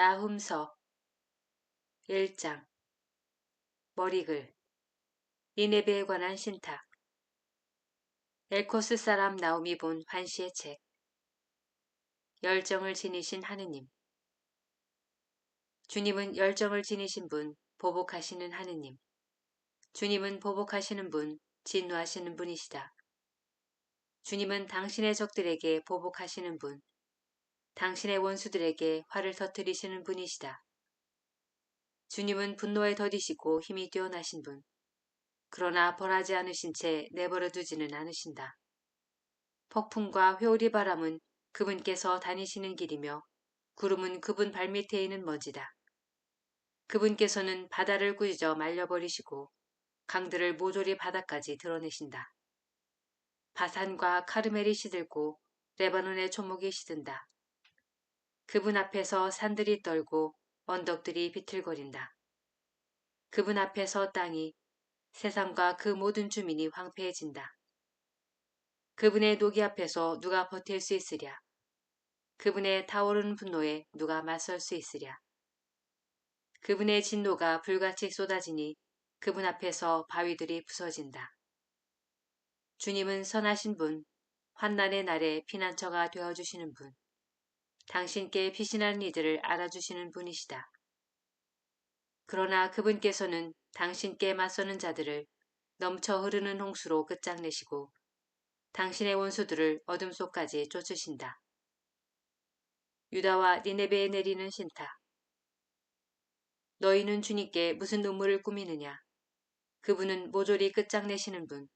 나훔서 1장 머리글 니네베에 관한 신탁 엘코스 사람 나움이 본 환시의 책 열정을 지니신 하느님 주님은 열정을 지니신 분, 보복하시는 하느님. 주님은 보복하시는 분, 진노하시는 분이시다. 주님은 당신의 적들에게 보복하시는 분, 당신의 원수들에게 화를 터뜨리시는 분이시다. 주님은 분노에 더디시고 힘이 뛰어나신 분, 그러나 벌하지 않으신 채 내버려 두지는 않으신다. 폭풍과 회오리 바람은 그분께서 다니시는 길이며 구름은 그분 발밑에 있는 먼지다. 그분께서는 바다를 꾸짖어 말려버리시고 강들을 모조리 바다까지 드러내신다. 바산과 카르멜이 시들고 레바논의 초목이 시든다. 그분 앞에서 산들이 떨고 언덕들이 비틀거린다. 그분 앞에서 땅이 세상과 그 모든 주민이 황폐해진다. 그분의 노기 앞에서 누가 버틸 수 있으랴. 그분의 타오르는 분노에 누가 맞설 수 있으랴. 그분의 진노가 불같이 쏟아지니 그분 앞에서 바위들이 부서진다. 주님은 선하신 분, 환난의 날에 피난처가 되어주시는 분, 당신께 피신하는 이들을 알아주시는 분이시다. 그러나 그분께서는 당신께 맞서는 자들을 넘쳐 흐르는 홍수로 끝장내시고 당신의 원수들을 어둠 속까지 쫓으신다. 유다와 니네베에 내리는 신탁. 너희는 주님께 무슨 눈물을 꾸미느냐. 그분은 모조리 끝장내시는 분.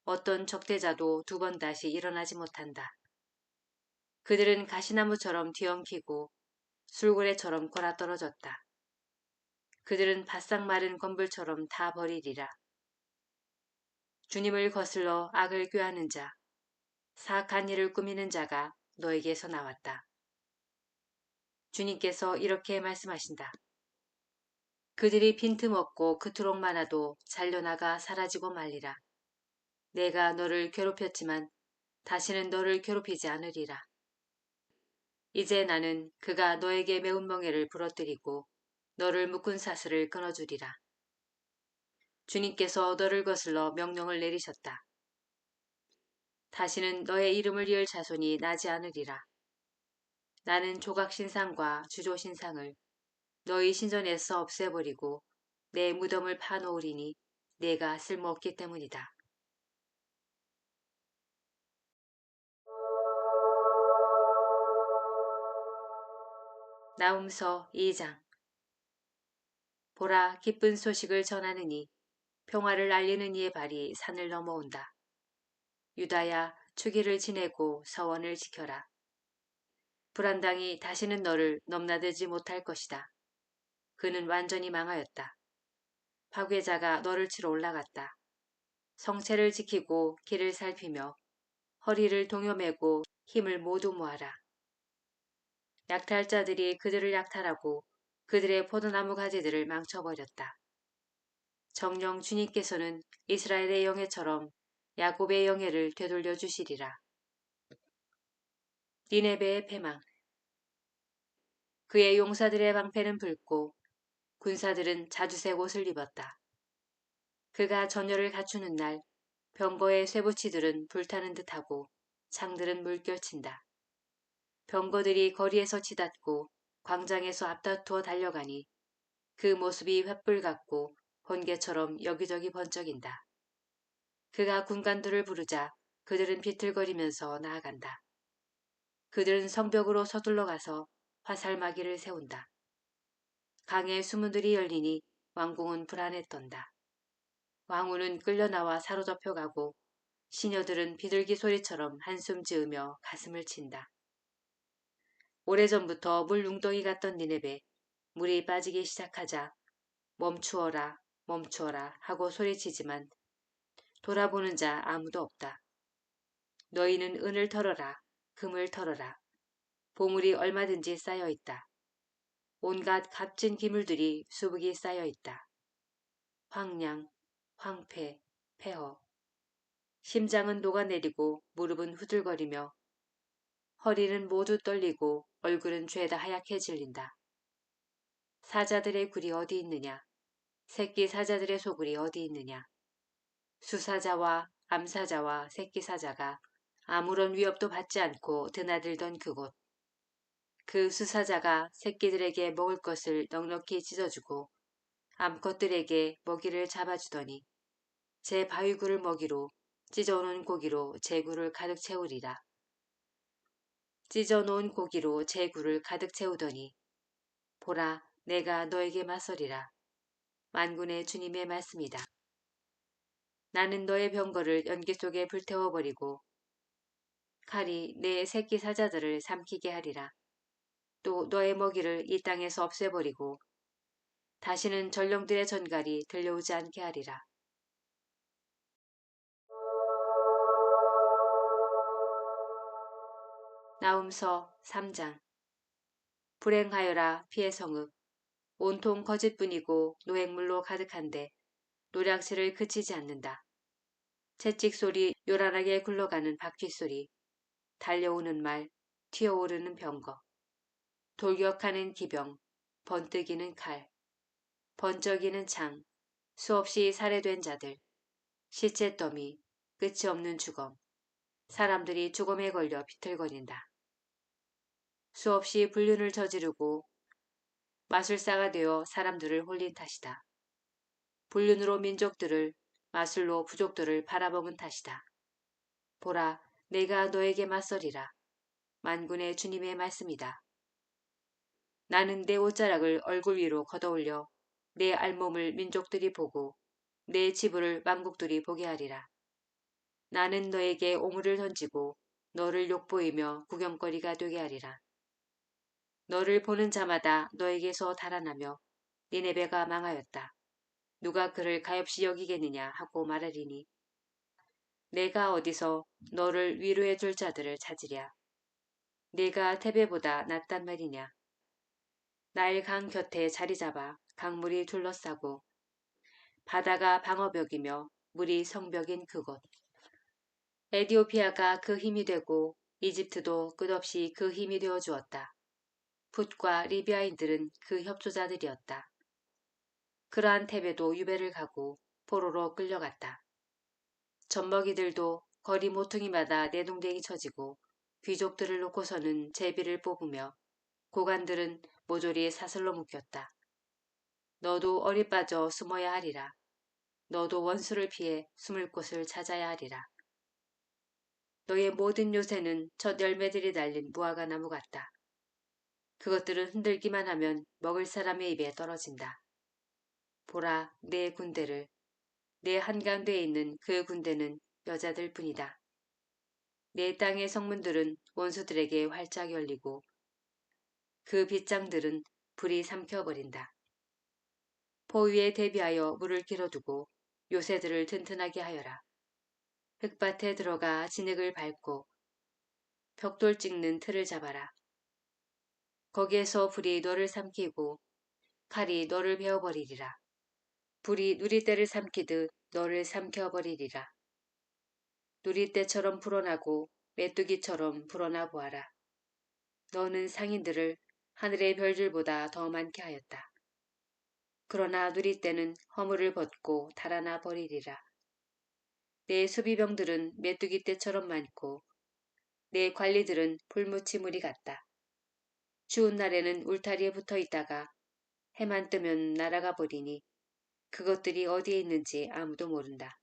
어떤 적대자도 두 번 다시 일어나지 못한다. 그들은 가시나무처럼 뒤엉키고 술고래처럼 골아떨어졌다. 그들은 바싹 마른 건불처럼 다 버리리라. 주님을 거슬러 악을 꾀하는 자, 사악한 일을 꾸미는 자가 너에게서 나왔다. 주님께서 이렇게 말씀하신다. 그들이 빈틈없고 그토록 많아도 잘려나가 사라지고 말리라. 내가 너를 괴롭혔지만 다시는 너를 괴롭히지 않으리라. 이제 나는 그가 너에게 매운 멍에를 부러뜨리고 너를 묶은 사슬을 끊어주리라. 주님께서 너를 거슬러 명령을 내리셨다. 다시는 너의 이름을 이을 자손이 나지 않으리라. 나는 조각신상과 주조신상을 너희 신전에서 없애버리고 내 무덤을 파놓으리니 내가 쓸모없기 때문이다. 나훔서 2장 보라, 기쁜 소식을 전하느니 평화를 알리는 이의 발이 산을 넘어온다. 유다야, 추기를 지내고 서원을 지켜라. 불안당이 다시는 너를 넘나들지 못할 것이다. 그는 완전히 망하였다. 파괴자가 너를 치러 올라갔다. 성체를 지키고 길을 살피며 허리를 동여매고 힘을 모두 모아라. 약탈자들이 그들을 약탈하고 그들의 포도나무 가지들을 망쳐버렸다. 정령 주님께서는 이스라엘의 영예처럼 야곱의 영예를 되돌려 주시리라. 니네베의 패망. 그의 용사들의 방패는 붉고 군사들은 자주색 옷을 입었다. 그가 전열을 갖추는 날 병거의 쇠붙이들은 불타는 듯하고 창들은 물결친다. 병거들이 거리에서 치닫고 광장에서 앞다투어 달려가니 그 모습이 횃불 같고 번개처럼 여기저기 번쩍인다. 그가 군관들을 부르자 그들은 비틀거리면서 나아간다. 그들은 성벽으로 서둘러 가서 화살마기를 세운다. 강의 수문들이 열리니 왕궁은 불안에 떤다. 왕후는 끌려나와 사로잡혀 가고 시녀들은 비둘기 소리처럼 한숨 지으며 가슴을 친다. 오래전부터 물 웅덩이 같던 니네베, 물이 빠지기 시작하자 멈추어라 멈추어라 하고 소리치지만 돌아보는 자 아무도 없다. 너희는 은을 털어라 금을 털어라. 보물이 얼마든지 쌓여있다. 온갖 값진 기물들이 수북이 쌓여있다. 황량, 황폐, 폐허. 심장은 녹아내리고 무릎은 후들거리며 허리는 모두 떨리고 얼굴은 죄다 하얗게 질린다. 사자들의 굴이 어디 있느냐? 새끼 사자들의 소굴이 어디 있느냐? 수사자와 암사자와 새끼 사자가 아무런 위협도 받지 않고 드나들던 그곳. 그 수사자가 새끼들에게 먹을 것을 넉넉히 찢어주고 암컷들에게 먹이를 잡아주더니 제 바위굴을 먹이로 찢어놓은 고기로 제 굴을 가득 채우리라. 찢어놓은 고기로 제 굴을 가득 채우더니 보라 내가 너에게 맞서리라. 만군의 주님의 말씀이다. 나는 너의 병거를 연기 속에 불태워버리고 칼이 내 새끼 사자들을 삼키게 하리라. 또 너의 먹이를 이 땅에서 없애버리고 다시는 전령들의 전갈이 들려오지 않게 하리라. 나훔서 3장. 불행하여라 피의 성읍. 온통 거짓뿐이고 노획물로 가득한데 노략질을 그치지 않는다. 채찍 소리, 요란하게 굴러가는 바퀴 소리, 달려오는 말, 튀어오르는 병거, 돌격하는 기병, 번뜩이는 칼, 번쩍이는 창, 수없이 살해된 자들, 시체 더미, 끝이 없는 죽음, 사람들이 죽음에 걸려 비틀거린다. 수없이 불륜을 저지르고 마술사가 되어 사람들을 홀린 탓이다. 불륜으로 민족들을, 마술로 부족들을 팔아먹은 탓이다. 보라, 내가 너에게 맞서리라. 만군의 주님의 말씀이다. 나는 내 옷자락을 얼굴 위로 걷어올려 내 알몸을 민족들이 보고 내 지부를 만국들이 보게 하리라. 나는 너에게 오물을 던지고 너를 욕보이며 구경거리가 되게 하리라. 너를 보는 자마다 너에게서 달아나며 니네베가 망하였다. 누가 그를 가엾이 여기겠느냐 하고 말하리니 내가 어디서 너를 위로해 줄 자들을 찾으랴. 내가 테베보다 낫단 말이냐. 나일 강 곁에 자리 잡아 강물이 둘러싸고 바다가 방어벽이며 물이 성벽인 그곳. 에디오피아가 그 힘이 되고 이집트도 끝없이 그 힘이 되어 주었다. 풋과 리비아인들은 그 협조자들이었다. 그러한 테베도 유배를 가고 포로로 끌려갔다. 젖먹이들도 거리 모퉁이마다 내동댕이 쳐지고 귀족들을 놓고서는 제비를 뽑으며 고관들은 모조리 사슬로 묶였다. 너도 어리 빠져 숨어야 하리라. 너도 원수를 피해 숨을 곳을 찾아야 하리라. 너의 모든 요새는 첫 열매들이 달린 무화과 나무 같다. 그것들은 흔들기만 하면 먹을 사람의 입에 떨어진다. 보라 내 군대를 내 한가운데에 있는 그 군대는 여자들 뿐이다. 내 땅의 성문들은 원수들에게 활짝 열리고 그 빗장들은 불이 삼켜버린다. 포위에 대비하여 물을 길어두고 요새들을 튼튼하게 하여라. 흙밭에 들어가 진흙을 밟고 벽돌 찍는 틀을 잡아라. 거기에서 불이 너를 삼키고 칼이 너를 베어버리리라. 불이 누리떼를 삼키듯 너를 삼켜버리리라. 누리떼처럼 불어나고 메뚜기처럼 불어나 보아라. 너는 상인들을 하늘의 별들보다 더 많게 하였다. 그러나 누리떼는 허물을 벗고 달아나 버리리라. 내 수비병들은 메뚜기떼처럼 많고 내 관리들은 불무치무리 같다. 추운 날에는 울타리에 붙어 있다가 해만 뜨면 날아가 버리니 그것들이 어디에 있는지 아무도 모른다.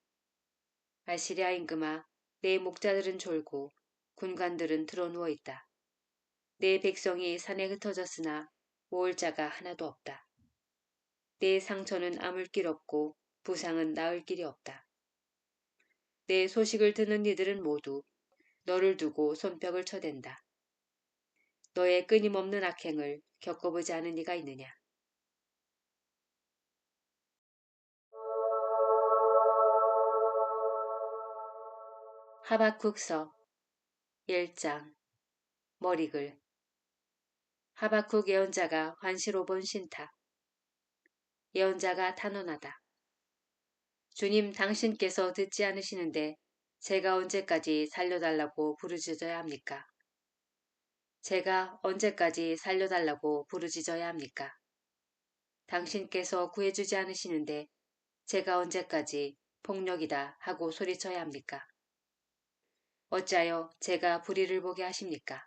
아시리아 임금아, 내 목자들은 졸고 군관들은 드러누워 있다. 내 백성이 산에 흩어졌으나 모을 자가 하나도 없다. 내 상처는 아물 길 없고 부상은 나을 길이 없다. 내 소식을 듣는 이들은 모두 너를 두고 손뼉을 쳐댄다. 너의 끊임없는 악행을 겪어보지 않은 이가 있느냐. 하박국서 1장. 머리글. 하박국 예언자가 환시로 본 신탁. 예언자가 탄원하다. 주님 당신께서 듣지 않으시는데 제가 언제까지 살려달라고 부르짖어야 합니까? 제가 언제까지 살려달라고 부르짖어야 합니까? 당신께서 구해주지 않으시는데 제가 언제까지 폭력이다 하고 소리쳐야 합니까? 어찌하여 제가 불의를 보게 하십니까?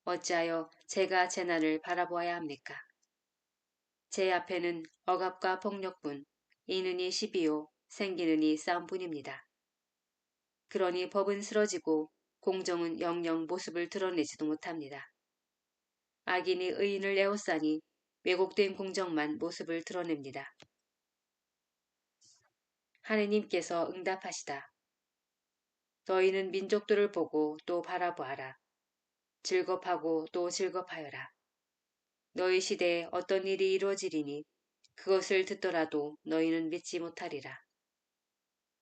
어찌하여 제가 재난을 바라보아야 합니까? 제 앞에는 억압과 폭력뿐, 이는이 시비요, 생기는이 싸움뿐입니다. 그러니 법은 쓰러지고 공정은 영영 모습을 드러내지도 못합니다. 악인이 의인을 에워싸니 왜곡된 공정만 모습을 드러냅니다. 하느님께서 응답하시다. 너희는 민족들을 보고 또 바라보아라. 즐겁하고 또 즐겁하여라. 너희 시대에 어떤 일이 이루어지리니 그것을 듣더라도 너희는 믿지 못하리라.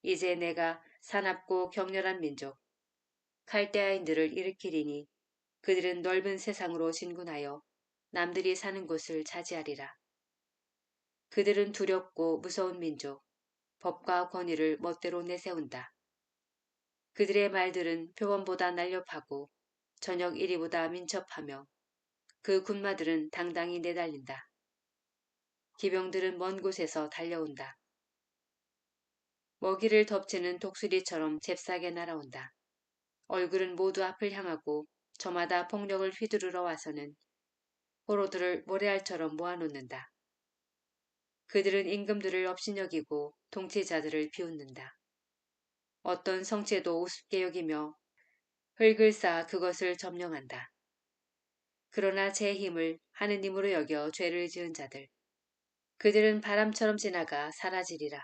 이제 내가 사납고 격렬한 민족, 칼데아인들을 일으키리니 그들은 넓은 세상으로 진군하여 남들이 사는 곳을 차지하리라. 그들은 두렵고 무서운 민족, 법과 권위를 멋대로 내세운다. 그들의 말들은 표범보다 날렵하고 저녁 이리보다 민첩하며 그 군마들은 당당히 내달린다. 기병들은 먼 곳에서 달려온다. 먹이를 덮치는 독수리처럼 잽싸게 날아온다. 얼굴은 모두 앞을 향하고 저마다 폭력을 휘두르러 와서는 포로들을 모래알처럼 모아놓는다. 그들은 임금들을 업신여기고 통치자들을 비웃는다. 어떤 성체도 우습게 여기며 흙을 쌓아 그것을 점령한다. 그러나 제 힘을 하느님으로 여겨 죄를 지은 자들, 그들은 바람처럼 지나가 사라지리라.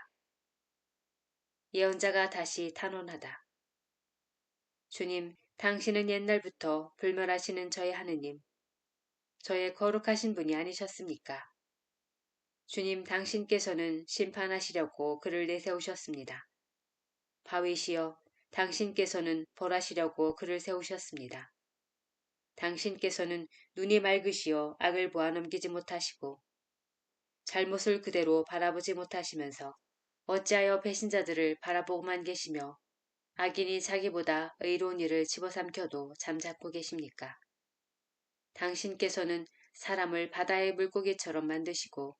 예언자가 다시 탄원하다. 주님, 당신은 옛날부터 불멸하시는 저의 하느님, 저의 거룩하신 분이 아니셨습니까? 주님, 당신께서는 심판하시려고 그를 내세우셨습니다. 바위시여, 당신께서는 벌하시려고 그를 세우셨습니다. 당신께서는 눈이 맑으시어 악을 보아 넘기지 못하시고 잘못을 그대로 바라보지 못하시면서 어찌하여 배신자들을 바라보고만 계시며 악인이 자기보다 의로운 일을 집어삼켜도 잠잡고 계십니까? 당신께서는 사람을 바다의 물고기처럼 만드시고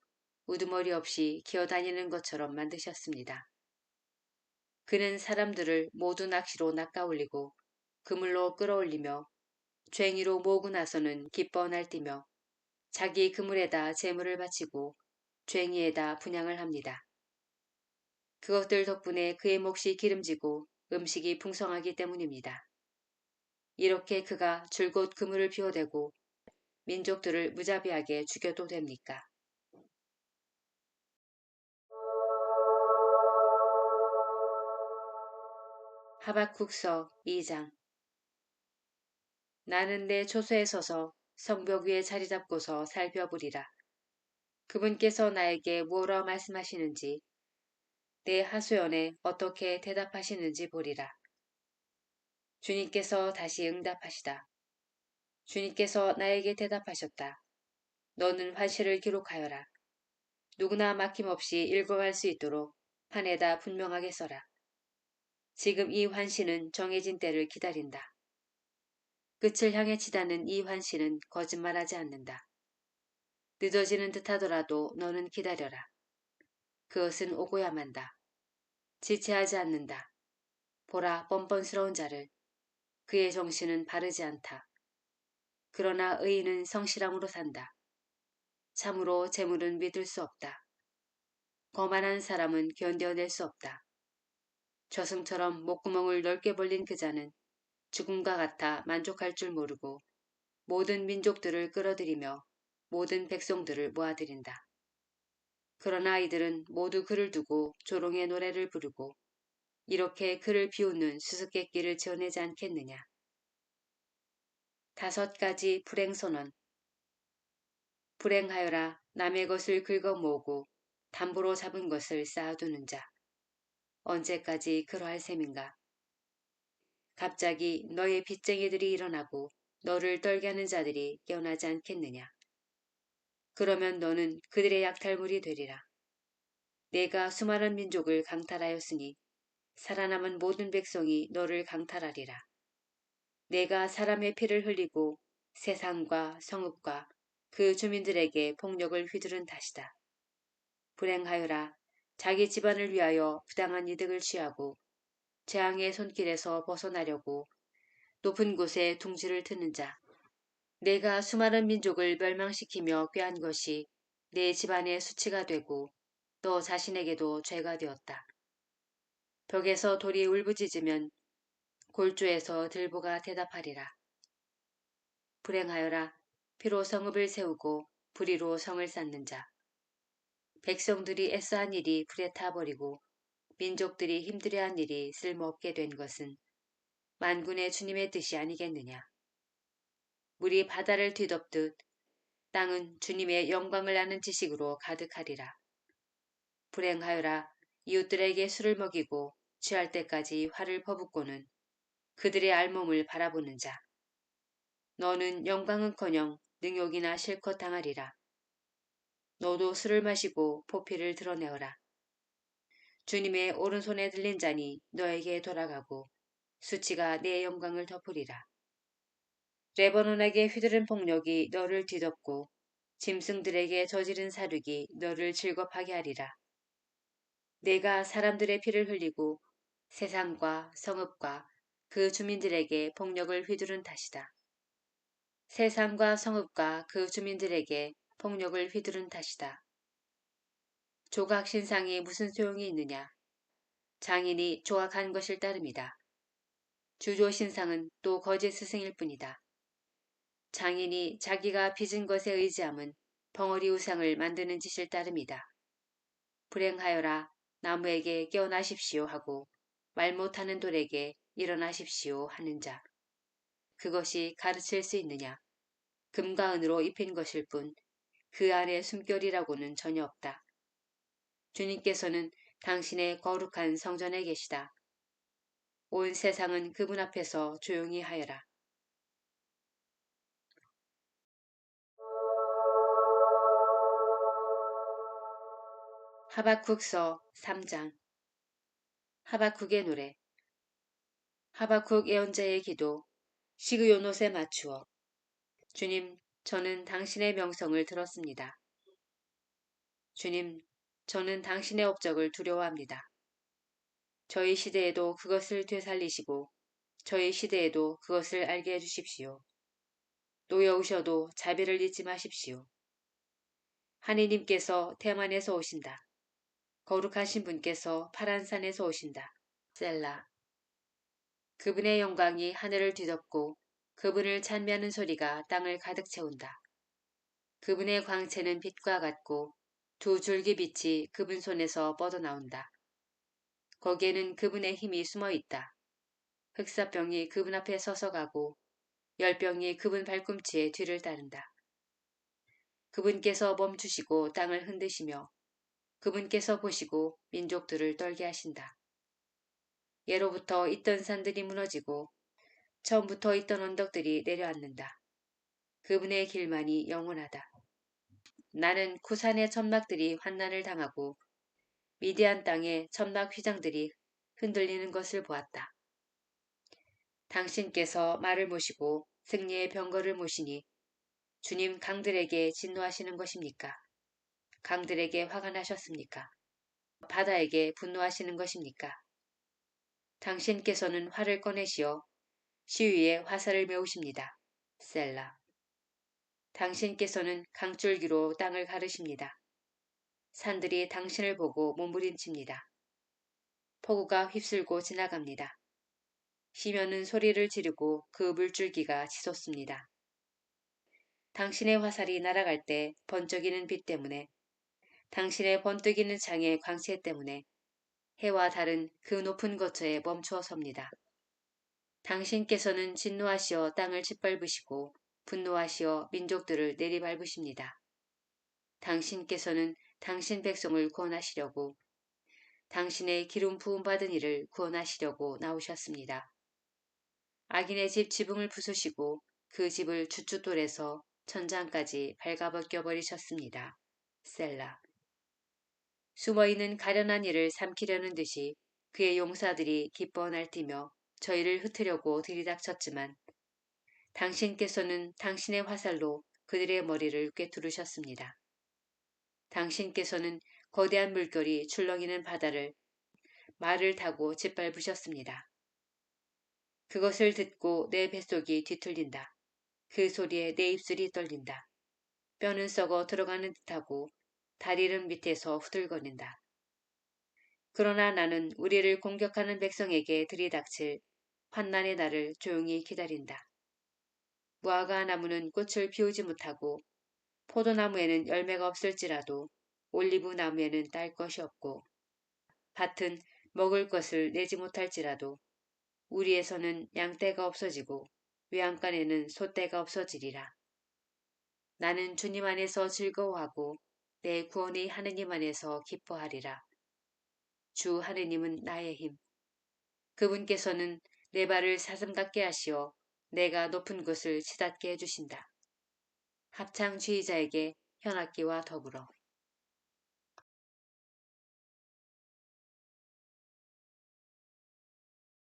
우두머리 없이 기어다니는 것처럼 만드셨습니다. 그는 사람들을 모두 낚시로 낚아올리고 그물로 끌어올리며 쟁이로 모으고 나서는 기뻐 날뛰며 자기 그물에다 재물을 바치고 쟁이에다 분향을 합니다. 그것들 덕분에 그의 몫이 기름지고 음식이 풍성하기 때문입니다. 이렇게 그가 줄곧 그물을 비워대고 민족들을 무자비하게 죽여도 됩니까? 하박국서 2장. 나는 내 초소에 서서 성벽 위에 자리 잡고서 살펴보리라. 그분께서 나에게 무엇라 말씀하시는지 내 하소연에 어떻게 대답하시는지 보리라. 주님께서 다시 응답하시다. 주님께서 나에게 대답하셨다. 너는 환시를 기록하여라. 누구나 막힘없이 읽어갈 수 있도록 판에다 분명하게 써라. 지금 이 환시는 정해진 때를 기다린다. 끝을 향해 치닫는 이 환시는 거짓말하지 않는다. 늦어지는 듯하더라도 너는 기다려라. 그것은 오고야 만다. 지체하지 않는다. 보라 뻔뻔스러운 자를. 그의 정신은 바르지 않다. 그러나 의인은 성실함으로 산다. 참으로 재물은 믿을 수 없다. 거만한 사람은 견뎌낼 수 없다. 저승처럼 목구멍을 넓게 벌린 그 자는 죽음과 같아 만족할 줄 모르고 모든 민족들을 끌어들이며 모든 백성들을 모아들인다. 그러나 이들은 모두 그를 두고 조롱의 노래를 부르고 이렇게 그를 비웃는 수수께끼를 지어내지 않겠느냐. 5가지 불행선언. 불행하여라 남의 것을 긁어 모으고 담보로 잡은 것을 쌓아두는 자. 언제까지 그러할 셈인가. 갑자기 너의 빚쟁이들이 일어나고 너를 떨게 하는 자들이 깨어나지 않겠느냐. 그러면 너는 그들의 약탈물이 되리라. 내가 수많은 민족을 강탈하였으니 살아남은 모든 백성이 너를 강탈하리라. 내가 사람의 피를 흘리고 세상과 성읍과 그 주민들에게 폭력을 휘두른 탓이다. 불행하여라. 자기 집안을 위하여 부당한 이득을 취하고 재앙의 손길에서 벗어나려고 높은 곳에 둥지를 트는 자. 내가 수많은 민족을 멸망시키며 꾀한 것이 내 집안의 수치가 되고 너 자신에게도 죄가 되었다. 벽에서 돌이 울부짖으면 골조에서 들보가 대답하리라. 불행하여라. 피로 성읍을 세우고 불의로 성을 쌓는 자. 백성들이 애써한 일이 불에 타버리고 민족들이 힘들여한 일이 쓸모없게 된 것은 만군의 주님의 뜻이 아니겠느냐. 물이 바다를 뒤덮듯 땅은 주님의 영광을 아는 지식으로 가득하리라. 불행하여라. 이웃들에게 술을 먹이고 취할 때까지 화를 퍼붓고는 그들의 알몸을 바라보는 자. 너는 영광은커녕 능욕이나 실컷 당하리라. 너도 술을 마시고 포피를 드러내어라. 주님의 오른손에 들린 잔이 너에게 돌아가고 수치가 내 영광을 덮으리라. 레바논에게 휘두른 폭력이 너를 뒤덮고 짐승들에게 저지른 사륙이 너를 즐겁하게 하리라. 내가 사람들의 피를 흘리고 세상과 성읍과 그 주민들에게 폭력을 휘두른 탓이다. 세상과 성읍과 그 주민들에게 폭력을 휘두른 탓이다. 조각 신상이 무슨 소용이 있느냐. 장인이 조각한 것일 따름이다. 주조 신상은 또 거짓 스승일 뿐이다. 장인이 자기가 빚은 것에 의지함은 벙어리 우상을 만드는 짓일 따름이다. 불행하여라. 나무에게 깨어나십시오 하고 말 못하는 돌에게 일어나십시오 하는 자. 그것이 가르칠 수 있느냐. 금과 은으로 입힌 것일 뿐 그 안에 숨결이라고는 전혀 없다. 주님께서는 당신의 거룩한 성전에 계시다. 온 세상은 그분 앞에서 조용히 하여라. 하박국서 3장. 하박국의 노래. 하박국 예언자의 기도. 시그요노에 맞추어. 주님, 저는 당신의 명성을 들었습니다. 주님, 저는 당신의 업적을 두려워합니다. 저희 시대에도 그것을 되살리시고 저희 시대에도 그것을 알게 해주십시오. 노여우셔도 자비를 잊지 마십시오. 하느님께서 대만에서 오신다. 거룩하신 분께서 파란 산에서 오신다. 셀라. 그분의 영광이 하늘을 뒤덮고 그분을 찬미하는 소리가 땅을 가득 채운다. 그분의 광채는 빛과 같고 두 줄기 빛이 그분 손에서 뻗어나온다. 거기에는 그분의 힘이 숨어 있다. 흑사병이 그분 앞에 서서 가고 열병이 그분 발꿈치에 뒤를 따른다. 그분께서 멈추시고 땅을 흔드시며 그분께서 보시고 민족들을 떨게 하신다. 예로부터 있던 산들이 무너지고 처음부터 있던 언덕들이 내려앉는다. 그분의 길만이 영원하다. 나는 구산의 천막들이 환난을 당하고 미디안 땅의 천막 휘장들이 흔들리는 것을 보았다. 당신께서 말을 모시고 승리의 병거를 모시니 주님 강들에게 진노하시는 것입니까? 강들에게 화가 나셨습니까? 바다에게 분노하시는 것입니까? 당신께서는 활을 꺼내시어 시위에 화살을 메우십니다. 셀라. 당신께서는 강줄기로 땅을 가르십니다. 산들이 당신을 보고 몸부림칩니다. 폭우가 휩쓸고 지나갑니다. 시면은 소리를 지르고 그 물줄기가 치솟습니다. 당신의 화살이 날아갈 때 번쩍이는 빛 때문에 당신의 번뜩이는 창의 광채 때문에 해와 달은 그 높은 거처에 멈추어 섭니다. 당신께서는 진노하시어 땅을 짓밟으시고 분노하시어 민족들을 내리밟으십니다. 당신께서는 당신 백성을 구원하시려고 당신의 기름 부음 받은 이를 구원하시려고 나오셨습니다. 악인의 집 지붕을 부수시고 그 집을 주춧돌에서 천장까지 발가벗겨 버리셨습니다. 셀라. 숨어있는 가련한 이를 삼키려는 듯이 그의 용사들이 기뻐 날뛰며 저희를 흩으려고 들이닥쳤지만 당신께서는 당신의 화살로 그들의 머리를 꿰뚫으셨습니다. 당신께서는 거대한 물결이 출렁이는 바다를 말을 타고 짓밟으셨습니다. 그것을 듣고 내 뱃속이 뒤틀린다. 그 소리에 내 입술이 떨린다. 뼈는 썩어 들어가는 듯하고 다리는 밑에서 후들거린다. 그러나 나는 우리를 공격하는 백성에게 들이닥칠 환난의 날을 조용히 기다린다. 무화과 나무는 꽃을 피우지 못하고 포도나무에는 열매가 없을지라도 올리브 나무에는 딸 것이 없고 밭은 먹을 것을 내지 못할지라도 우리에서는 양떼가 없어지고 외양간에는 소떼가 없어지리라. 나는 주님 안에서 즐거워하고 내 구원의 하느님 안에서 기뻐하리라. 주 하느님은 나의 힘. 그분께서는 내 발을 사슴같게 하시어 내가 높은 곳을 치닫게 해주신다. 합창 지휘자에게 현악기와 더불어